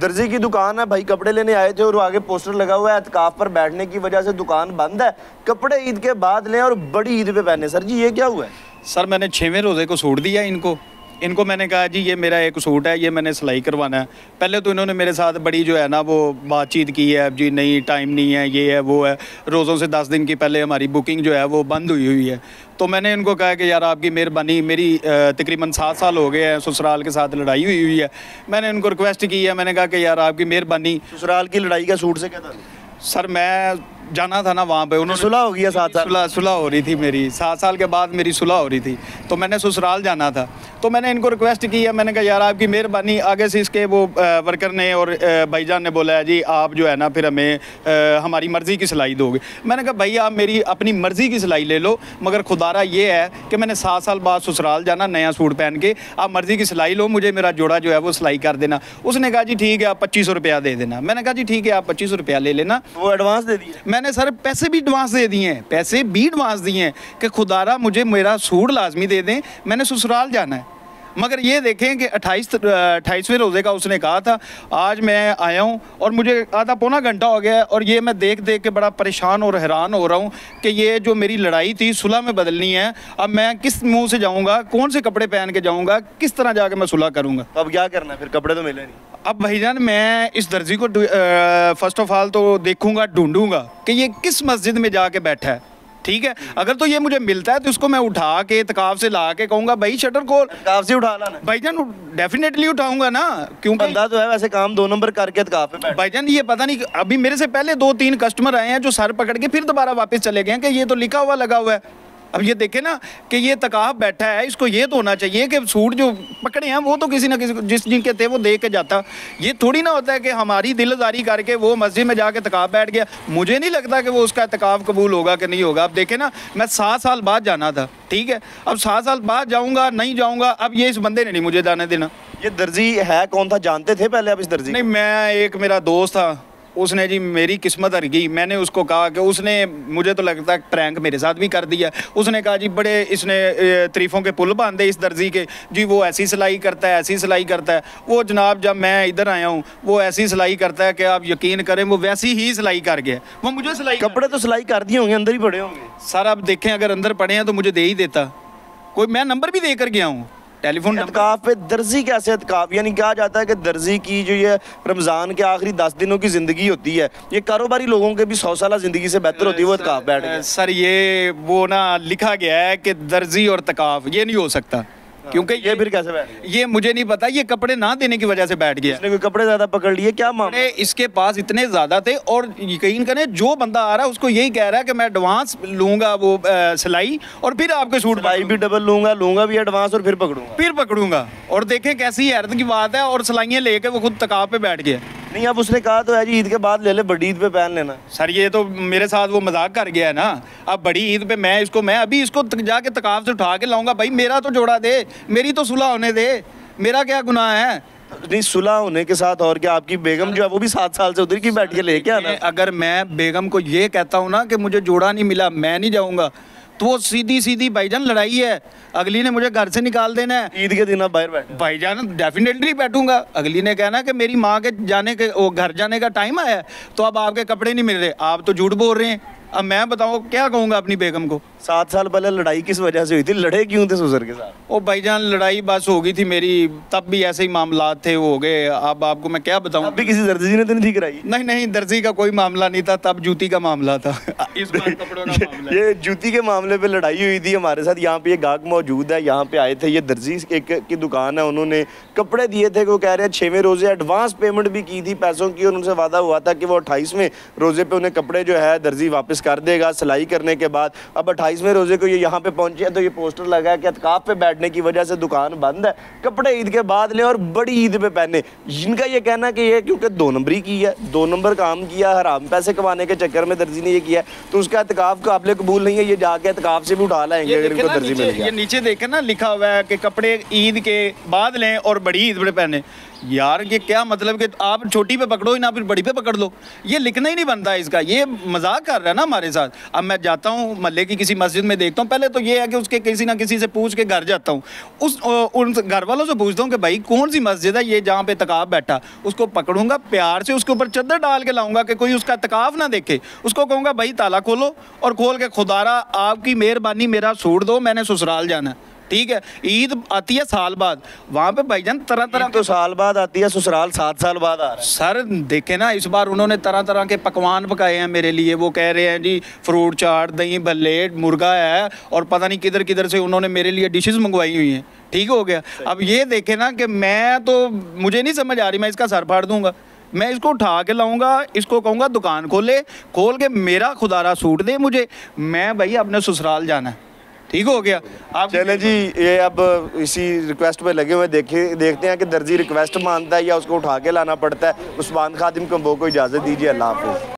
दर्जी की दुकान है भाई, कपड़े लेने आए थे और आगे पोस्टर लगा हुआ है एतकाफ पर बैठने की वजह से दुकान बंद है, कपड़े ईद के बाद लें और बड़ी ईद पे पहने। सर जी ये क्या हुआ है? सर मैंने 6वें रोज़े को सूट दिया इनको मैंने कहा जी ये मेरा एक सूट है, ये मैंने सिलाई करवाना है। पहले तो इन्होंने मेरे साथ बड़ी जो है ना वो बातचीत की है, जी नहीं टाइम नहीं है, ये है वो है। रोज़ों से 10 दिन की पहले हमारी बुकिंग जो है वो बंद हुई है। तो मैंने इनको कहा कि यार आपकी मेहरबानी, मेरी तकरीबन 7 साल हो गए हैं ससुराल के साथ लड़ाई हुई है। मैंने इनको रिक्वेस्ट की है, मैंने कहा कि यार आपकी मेहरबानी। ससुराल की लड़ाई का सूट से क्या था? सर मैं जाना था ना वहाँ पे, उन्होंने सुलह हो गया 7 साल? सुलह हो रही थी मेरी, 7 साल के बाद मेरी सुलह हो रही थी, तो मैंने ससुराल जाना था। तो मैंने इनको रिक्वेस्ट की है, मैंने कहा यार आपकी मेहरबानी। आगे से इसके वो वर्कर ने और भाईजान ने बोला है जी आप जो है ना फिर हमें हमारी मर्ज़ी की सिलाई दोगे। मैंने कहा भाई आप मेरी अपनी मर्ज़ी की सिलाई ले लो, मगर खुदारा ये है कि मैंने 7 साल बाद ससुराल जाना नया सूट पहन के, आप मर्ज़ी की सिलाई लो, मुझे मेरा जोड़ा जो है वो सिलाई कर देना। उसने कहा जी ठीक है आप 2500 रुपया दे देना। मैंने कहा जी ठीक है आप 2500 रुपया ले लेना। वो एडवांस दे दिया? मैंने सर पैसे भी एडवांस दे दिए हैं, पैसे भी एडवांस दिए हैं कि खुदारा मुझे मेरा सूट लाजमी दे दें, मैंने ससुराल जाना है। मगर ये देखें कि 28वें रोज़े का उसने कहा था, आज मैं आया हूँ और मुझे आधा पौना घंटा हो गया है और ये मैं देख के बड़ा परेशान और हैरान हो रहा हूँ कि ये जो मेरी लड़ाई थी सुलह में बदलनी है। अब मैं किस मुंह से जाऊँगा, कौन से कपड़े पहन के जाऊँगा, किस तरह जाके मैं सुलह करूँगा? अब क्या करना है फिर? कपड़े तो मिले नहीं। अब भाईजान मैं इस दर्जी को फर्स्ट ऑफ ऑल तो देखूँगा, ढूंढूंगा कि ये किस मस्जिद में जाके बैठा है। ठीक है, अगर तो ये मुझे मिलता है तो उसको मैं उठा के इत्काफ से ला के कहूँगा भाई शटर खोल। इत्काफ से उठा लाना भाईजान? डेफिनेटली उठाऊंगा ना, क्योंकि बंदा तो है वैसे काम 2 नंबर करके इत्काफ पे बैठ। भाईजान ये पता नहीं, अभी मेरे से पहले 2-3 कस्टमर आए हैं जो सर पकड़ के फिर दोबारा वापस चले गए हैं कि ये तो लिखा हुआ लगा हुआ है। अब ये देखे ना कि ये तकाफ बैठा है, इसको ये तो होना चाहिए कि सूट जो पकड़े हैं वो तो किसी ना किसी जिस जिनके थे वो दे के जाता। ये थोड़ी ना होता है कि हमारी दिलदारी करके वो मस्जिद में जाके तकाफ बैठ गया। मुझे नहीं लगता कि वो उसका तकाफ कबूल होगा कि नहीं होगा। अब देखे ना मैं 7 साल बाद जाना था, ठीक है, अब 7 साल बाद जाऊँगा नहीं जाऊँगा, अब ये इस बंदे ने नहीं मुझे जाने देना। ये दर्जी है कौन था, जानते थे पहले आप इस दर्जी? नहीं, मैं एक मेरा दोस्त था, उसने जी मेरी किस्मत हर गई। मैंने उसको कहा कि उसने मुझे तो लगता है प्रैंक मेरे साथ भी कर दिया। उसने कहा जी बड़े इसने तारीफ़ों के पुल बांधे इस दर्जी के, जी वो ऐसी सिलाई करता है, ऐसी सिलाई करता है। वो जनाब जब मैं इधर आया हूँ वो ऐसी सिलाई करता है कि आप यकीन करें वो वैसी ही सिलाई कर गया। वो मुझे सिलाई, कपड़े तो सिलाई कर दिए होंगे, अंदर ही पड़े होंगे। सर आप देखें अगर अंदर पड़े हैं तो मुझे दे ही देता कोई, मैं नंबर भी दे कर गया हूँ, टेलीफोन नंबर। इत्काफ पे दर्जी कैसे इत्काफ? यानी कहा जाता है कि दर्जी की जो ये रमज़ान के आखिरी 10 दिनों की ज़िंदगी होती है, ये कारोबारी लोगों के भी 100 साल ज़िंदगी से बेहतर होती है, वो इत्काफ बैठ गया। सर ये वो ना लिखा गया है कि दर्जी और तकाफ ये नहीं हो सकता, क्योंकि ये फिर कैसे बैठ गया? ये मुझे नहीं पता, ये कपड़े ना देने की वजह से बैठ गया। इसने कोई कपड़े ज़्यादा पकड़ लिए क्या मामला? इसके पास इतने ज़्यादा थे और यकीन करें जो बंदा आ रहा है उसको यही कह रहा है कि मैं एडवांस लूँगा वो सिलाई और फिर आपके सूट सिलाई भी डबल लूँगा भी एडवांस और फिर पकड़ूंगा। और देखें कैसी हैरत की बात है, और सिलाइयाँ लेके वो खुद तकाफ पे बैठ गया। नहीं, अब उसने कहा तो है जी ईद के बाद ले ले, बड़ी ईद पे पहन लेना। सर ये तो मेरे साथ वो मजाक कर गया है ना। अब बड़ी ईद पे मैं अभी इसको जाके तकाफ से उठा के लाऊंगा। भाई मेरा तो जोड़ा दे, मेरी तो सुलह होने दे, मेरा क्या गुनाह है? नहीं, सुलह होने के साथ और क्या, आपकी बेगम जो है वो भी 7 साल से उधर की बैठ के लेके आना। अगर मैं बेगम को ये कहता हूँ ना कि मुझे जोड़ा नहीं मिला, मैं नहीं जाऊँगा, तो वो सीधी भाईजान लड़ाई है, अगली ने मुझे घर से निकाल देना है। ईद के दिन आप बाहर बैठे? भाईजान डेफिनेटली बैठूंगा। अगली ने कहना कि मेरी माँ के जाने के वो घर जाने का टाइम आया है तो अब आपके कपड़े नहीं मिल रहे, आप तो झूठ बोल रहे हैं। अब मैं बताऊँ क्या कहूँगा अपनी बेगम को? 7 साल पहले लड़ाई किस वजह से हुई थी, लड़े क्यों थे ससुर के साथ? ओ भाईजान लड़ाई बस हो गई थी मेरी, तब भी ऐसे ही मामला थे, वो हो गए। अब आपको मैं क्या बताऊँ? अब भी किसी दर्जी ने तो नहीं ठीक कराई? नहीं, दर्जी का कोई मामला नहीं था, तब जूती का मामला था। इस बार कपड़ों का मामला। ये जूती के मामले पे लड़ाई हुई थी हमारे साथ। यहाँ पे ये गाहक मौजूद है, यहाँ पे आए थे, ये दर्जी की दुकान है, उन्होंने कपड़े दिए थे, वो कह रहे हैं 6वें रोजे एडवांस पेमेंट भी की थी पैसों की, और उनसे वादा हुआ था कि वो 28वें रोजे पे उन्हें कपड़े जो है दर्जी वापस कर देगा सिलाई करने के बाद। अब 28वें रोजे को ये यहाँ पे पहुंचे तो ये पोस्टर लगा है कि इत्काफ पे बैठने की वजह से दुकान बंद है, कपड़े ईद के बाद ले और बड़ी ईद पे पहने। जिनका ये कहना है कि ये क्योंकि 2 नंबरी की है, 2 नंबर काम किया, हराम पैसे कमाने के चक्कर में दर्जी ने ये किया, तो उसका इत्काफ काबिल कबूल नहीं है। ये जाके इत्काफ से भी उठा लाएंगे अगर इनको दर्जी मिल गया। ये नीचे देखे ना लिखा हुआ है कि कपड़े ईद के बाद लें और बड़ी ईद पे पहने। यार ये क्या मतलब कि आप छोटी पे पकड़ो ही ना, फिर बड़ी पे पकड़ लो, ये लिखना ही नहीं बनता इसका, ये मजाक कर रहा है ना हमारे साथ। अब मैं जाता हूँ मोहल्ले की किसी मस्जिद में देखता हूँ, पहले तो ये है कि उसके किसी ना किसी से पूछ के घर जाता हूँ, उन घर वालों से पूछता हूँ कि भाई कौन सी मस्जिद है ये जहाँ पे तकाफ बैठा, उसको पकड़ूंगा प्यार से, उसके ऊपर चादर डाल के लाऊंगा कि कोई उसका तकाफ ना देखे, उसको कहूँगा भाई ताला खोलो, और खोल के खुदारा आपकी मेहरबानी मेरा सूट दो, मैंने ससुराल जाना है, ठीक है। ईद आती है साल बाद, वहाँ पे भाईजान तरह तरह तो साल बाद आती है, ससुराल 7 साल बाद आ रहा है। सर देखे ना, इस बार उन्होंने तरह तरह के पकवान पकाए हैं मेरे लिए, वो कह रहे हैं जी फ्रूट चाट, दही भल्ले, मुर्गा है, और पता नहीं किधर किधर से उन्होंने मेरे लिए डिशेस मंगवाई हुई हैं, ठीक हो गया। अब ये देखे ना कि मैं तो, मुझे नहीं समझ आ रही, मैं इसका सर फाड़ दूंगा, मैं इसको उठा के लाऊंगा, इसको कहूँगा दुकान खोल के मेरा खुदारा सूट दे मुझे, मैं भाई अपने ससुराल जाना है, ठीक हो गया। आप चले जी, ये अब इसी रिक्वेस्ट पे लगे हुए, देखते हैं कि दर्जी रिक्वेस्ट मानता है या उसको उठा के लाना पड़ता है। उस्मान खादिम को इजाज़त दीजिए, अल्लाह हाफ़िज़।